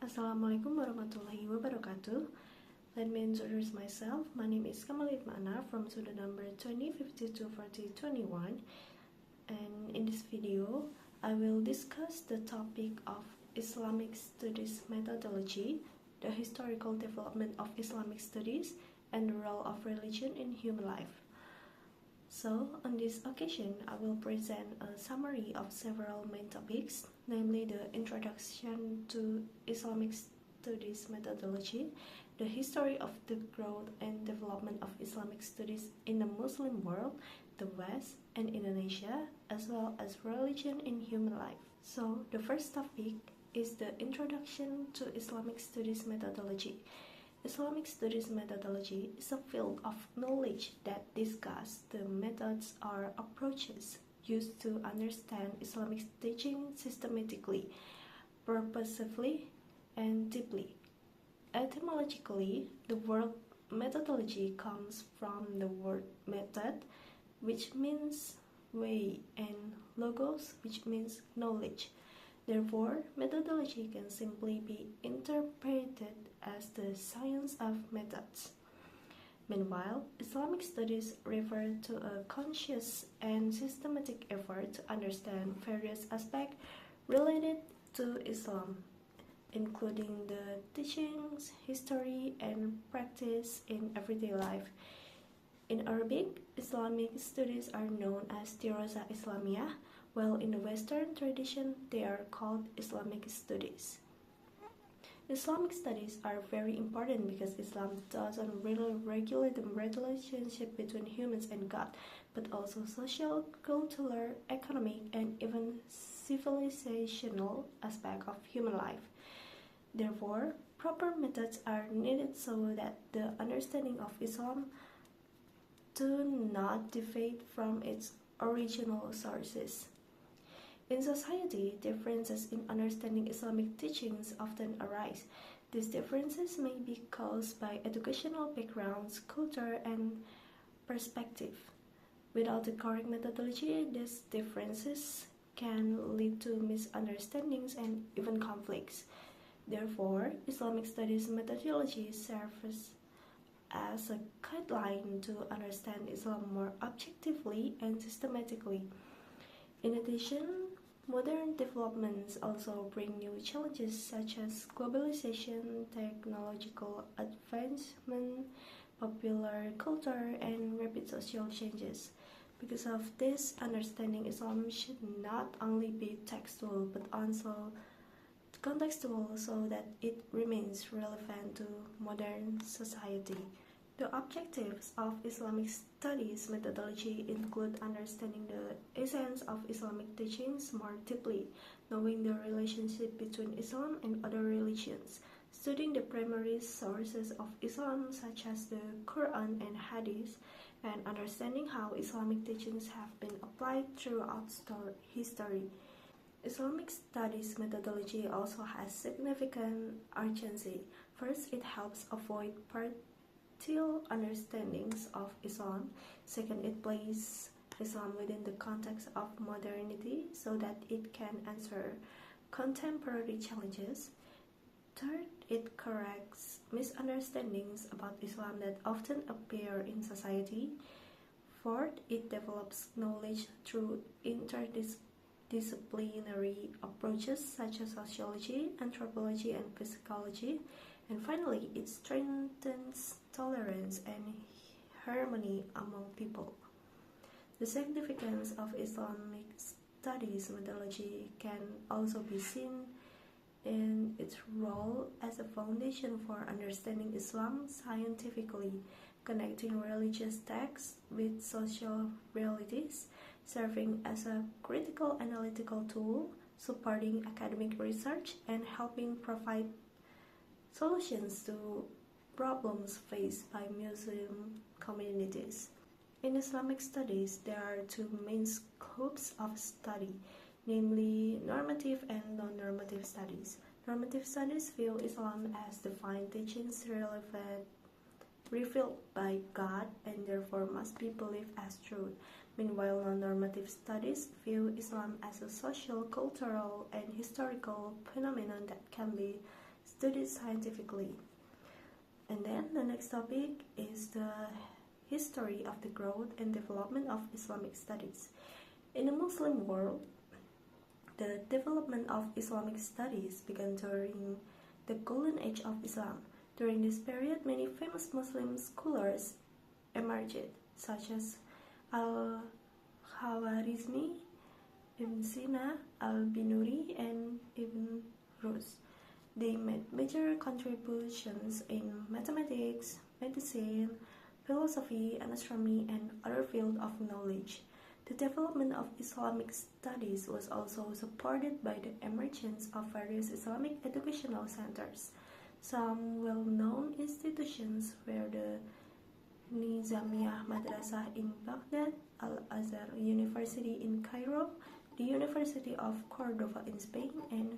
Assalamualaikum warahmatullahi wabarakatuh. Let me introduce myself. My name is Khamal Itma'ana from Studi number 2052-4021, and in this video I will discuss the topic of Islamic Studies methodology, the historical development of Islamic studies, and the role of religion in human life. So, on this occasion, I will present a summary of several main topics, namely the introduction to Islamic studies methodology, the history of the growth and development of Islamic studies in the Muslim world, the West, and Indonesia, as well as religion in human life. So, the first topic is the introduction to Islamic studies methodology. Islamic studies methodology is a field of knowledge that discusses the methods or approaches used to understand Islamic teaching systematically, purposefully, and deeply. Etymologically, the word methodology comes from the word method, which means way, and logos, which means knowledge. Therefore, methodology can simply be interpreted as the science of methods. Meanwhile, Islamic studies refer to a conscious and systematic effort to understand various aspects related to Islam, including the teachings, history, and practice in everyday life. In Arabic, Islamic studies are known as Dirasa Islamiyah, while in the Western tradition they are called Islamic studies. Islamic studies are very important because Islam doesn't really regulate the relationship between humans and God, but also social, cultural, economic, and even civilizational aspects of human life. Therefore, proper methods are needed so that the understanding of Islam do not deviate from its original sources. In society, differences in understanding Islamic teachings often arise. These differences may be caused by educational backgrounds, culture, and perspective. Without the correct methodology, these differences can lead to misunderstandings and even conflicts. Therefore, Islamic studies methodology serves as a guideline to understand Islam more objectively and systematically. In addition, modern developments also bring new challenges such as globalization, technological advancement, popular culture, and rapid social changes. Because of this, understanding Islam should not only be textual but also contextual so that it remains relevant to modern society. The objectives of Islamic studies methodology include understanding the essence of Islamic teachings more deeply, knowing the relationship between Islam and other religions, studying the primary sources of Islam such as the Quran and Hadith, and understanding how Islamic teachings have been applied throughout history. Islamic studies methodology also has significant urgency. First, it helps avoid partial understandings of Islam. Second, it places Islam within the context of modernity so that it can answer contemporary challenges. Third, it corrects misunderstandings about Islam that often appear in society. Fourth, it develops knowledge through interdisciplinary approaches such as sociology, anthropology, and psychology. And finally, it strengthens tolerance and harmony among people. The significance of Islamic studies methodology can also be seen in its role as a foundation for understanding Islam scientifically, connecting religious texts with social realities, serving as a critical analytical tool, supporting academic research, and helping provide solutions to problems faced by Muslim communities. In Islamic studies, there are two main scopes of study, namely normative and non-normative studies. Normative studies view Islam as defined teachings revealed by God and therefore must be believed as truth. Meanwhile, non-normative studies view Islam as a social, cultural, and historical phenomenon that can be studied scientifically. And then the next topic is the history of the growth and development of Islamic studies. In the Muslim world, the development of Islamic studies began during the Golden Age of Islam. During this period, many famous Muslim scholars emerged, such as Al-Khawarizmi, Ibn Sina, Al-Binuri, and Ibn Rus. They made major contributions in mathematics, medicine, philosophy, and astronomy, and other fields of knowledge. The development of Islamic studies was also supported by the emergence of various Islamic educational centers. Some well-known institutions were the Nizamiyah Madrasah in Baghdad, Al-Azhar University in Cairo, the University of Cordova in Spain, and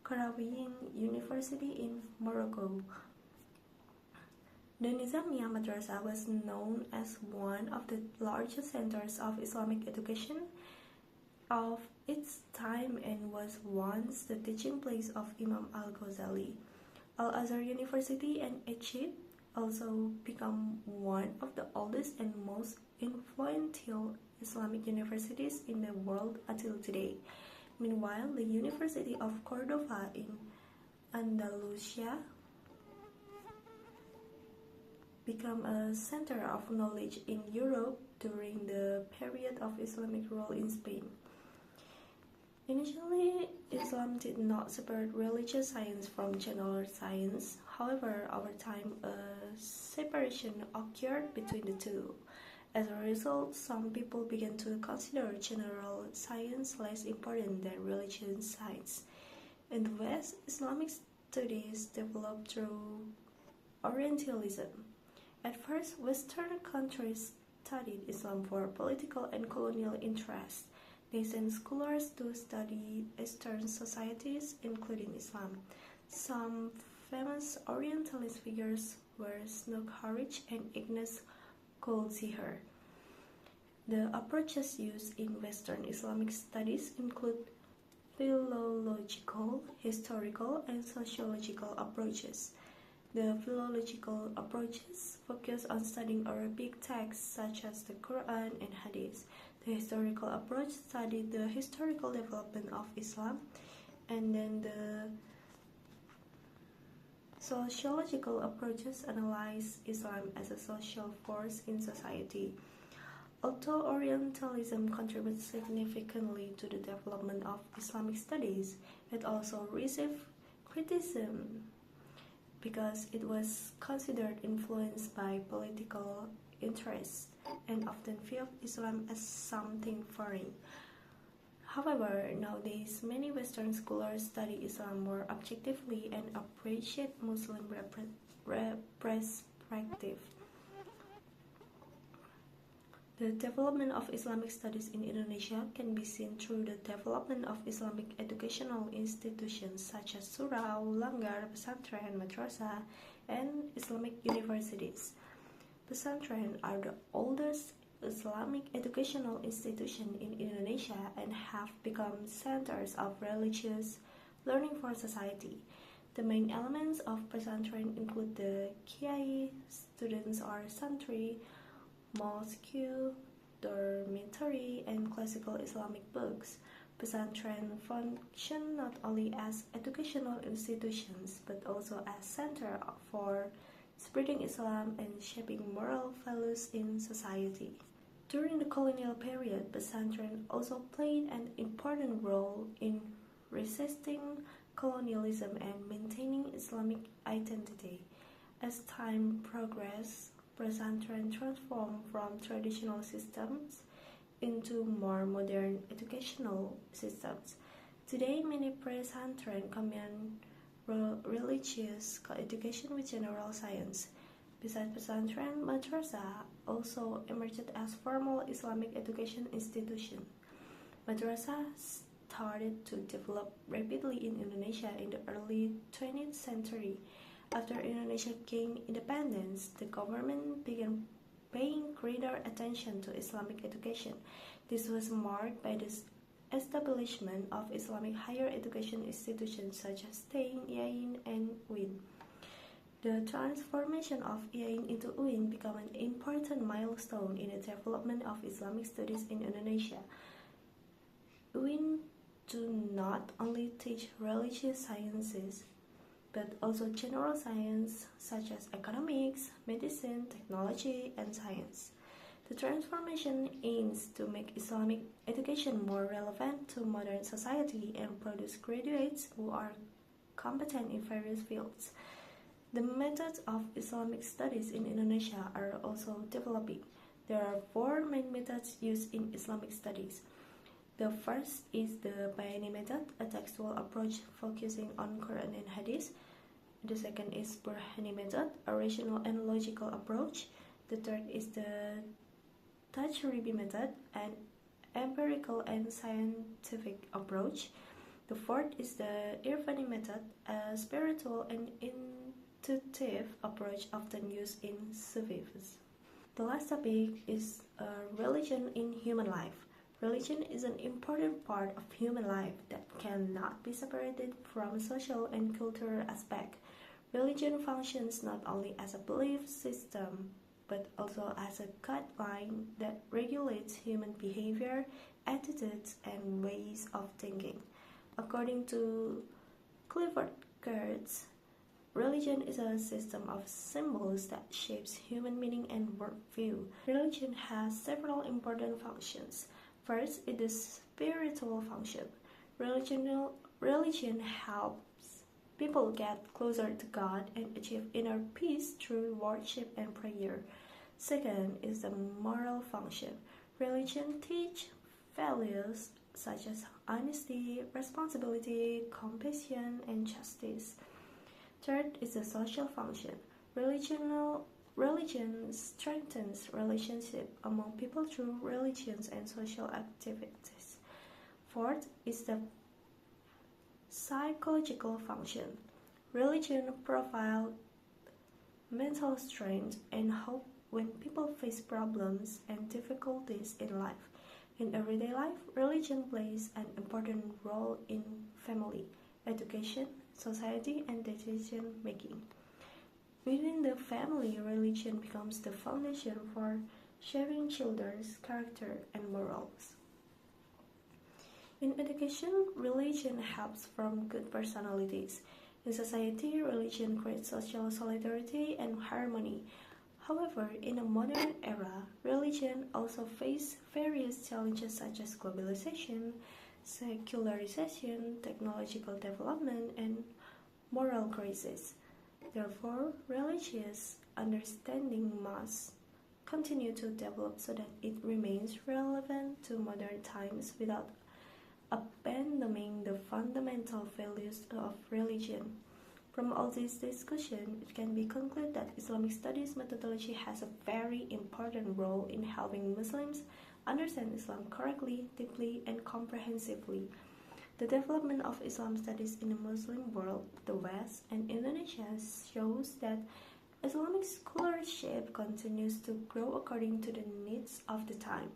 Qarawiyyin University in Morocco. The Nizamiyah Madrasa was known as one of the largest centers of Islamic education of its time and was once the teaching place of Imam al-Ghazali. Al-Azhar University in Egypt also became one of the oldest and most influential Islamic universities in the world until today. Meanwhile, the University of Cordova in Andalusia became a center of knowledge in Europe during the period of Islamic rule in Spain. Initially, Islam did not separate religious science from general science. However, over time, a separation occurred between the two. As a result, some people began to consider general science less important than religious science. In the West, Islamic studies developed through Orientalism. At first, Western countries studied Islam for political and colonial interests. They sent scholars to study Eastern societies, including Islam. Some famous Orientalist figures were Snook Harich and Ignace Goldziher. The approaches used in Western Islamic studies include philological, historical, and sociological approaches. The philological approaches focus on studying Arabic texts such as the Quran and Hadith. The historical approach studied the historical development of Islam, and then the sociological approaches analyze Islam as a social force in society. Although Orientalism contributes significantly to the development of Islamic studies, it also received criticism because it was considered influenced by political interests and often viewed Islam as something foreign. However, nowadays many Western scholars study Islam more objectively and appreciate Muslim perspective. The development of Islamic studies in Indonesia can be seen through the development of Islamic educational institutions such as surau, langgar, pesantren, madrasah, and Islamic universities. Pesantren are the oldest Islamic educational institution in Indonesia and have become centers of religious learning for society. The main elements of pesantren include the kiai, students or santri, mosque, dormitory, and classical Islamic books. Pesantren function not only as educational institutions but also as center for spreading Islam and shaping moral values in society. During the colonial period, pesantren also played an important role in resisting colonialism and maintaining Islamic identity. As time progressed, pesantren transformed from traditional systems into more modern educational systems. Today, many pesantren combine religious education with general science. Besides pesantren, madrasah also emerged as formal Islamic education institution. Madrasah started to develop rapidly in Indonesia in the early 20th century. After Indonesia gained independence, the government began paying greater attention to Islamic education. This was marked by the establishment of Islamic higher education institutions such as Tain, Yain, and Win. The transformation of Iain into Uin became an important milestone in the development of Islamic studies in Indonesia. Uin do not only teach religious sciences, but also general science such as economics, medicine, technology, and science. The transformation aims to make Islamic education more relevant to modern society and produce graduates who are competent in various fields. The methods of Islamic studies in Indonesia are also developing. There are 4 main methods used in Islamic studies. The first is the Bayani method, a textual approach focusing on Quran and Hadith. The second is Burhani method, a rational and logical approach. The third is the Tajribi method, an empirical and scientific approach. The fourth is the Irfani method, a spiritual and intuitive approach often used in Sufism. The last topic is religion in human life. Religion is an important part of human life that cannot be separated from social and cultural aspect. Religion functions not only as a belief system, but also as a guideline that regulates human behavior, attitudes, and ways of thinking. According to Clifford Geertz, religion is a system of symbols that shapes human meaning and worldview. Religion has several important functions. First is the spiritual function. Religion helps people get closer to God and achieve inner peace through worship and prayer. Second is the moral function. Religion teaches values such as honesty, responsibility, compassion, and justice. Third is the social function. Religion strengthens relationships among people through religions and social activities. Fourth is the psychological function. Religion provides mental strength and hope when people face problems and difficulties in life. In everyday life, religion plays an important role in family, education, society, and decision making. Within the family, religion becomes the foundation for shaping children's character and morals. In education, religion helps form good personalities. In society, religion creates social solidarity and harmony. However, in a modern era, religion also faces various challenges such as globalization, secularization, technological development, and moral crisis. Therefore, religious understanding must continue to develop so that it remains relevant to modern times without abandoning the fundamental values of religion. From all this discussion, it can be concluded that Islamic studies methodology has a very important role in helping Muslims understand Islam correctly, deeply, and comprehensively. The development of Islam studies in the Muslim world, the West, and Indonesia shows that Islamic scholarship continues to grow according to the needs of the time.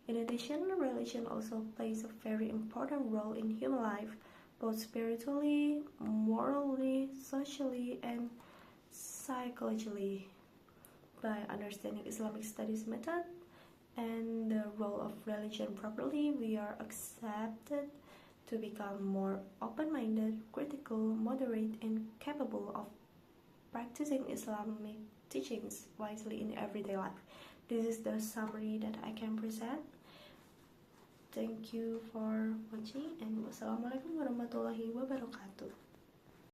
In addition, religion also plays a very important role in human life, both spiritually, morally, socially, and psychologically. By understanding Islamic studies method and the role of religion properly, we are accepted to become more open-minded, critical, moderate, and capable of practicing Islamic teachings wisely in everyday life. This is the summary that I can present. Thank you for watching, and wassalamualaikum warahmatullahi wabarakatuh.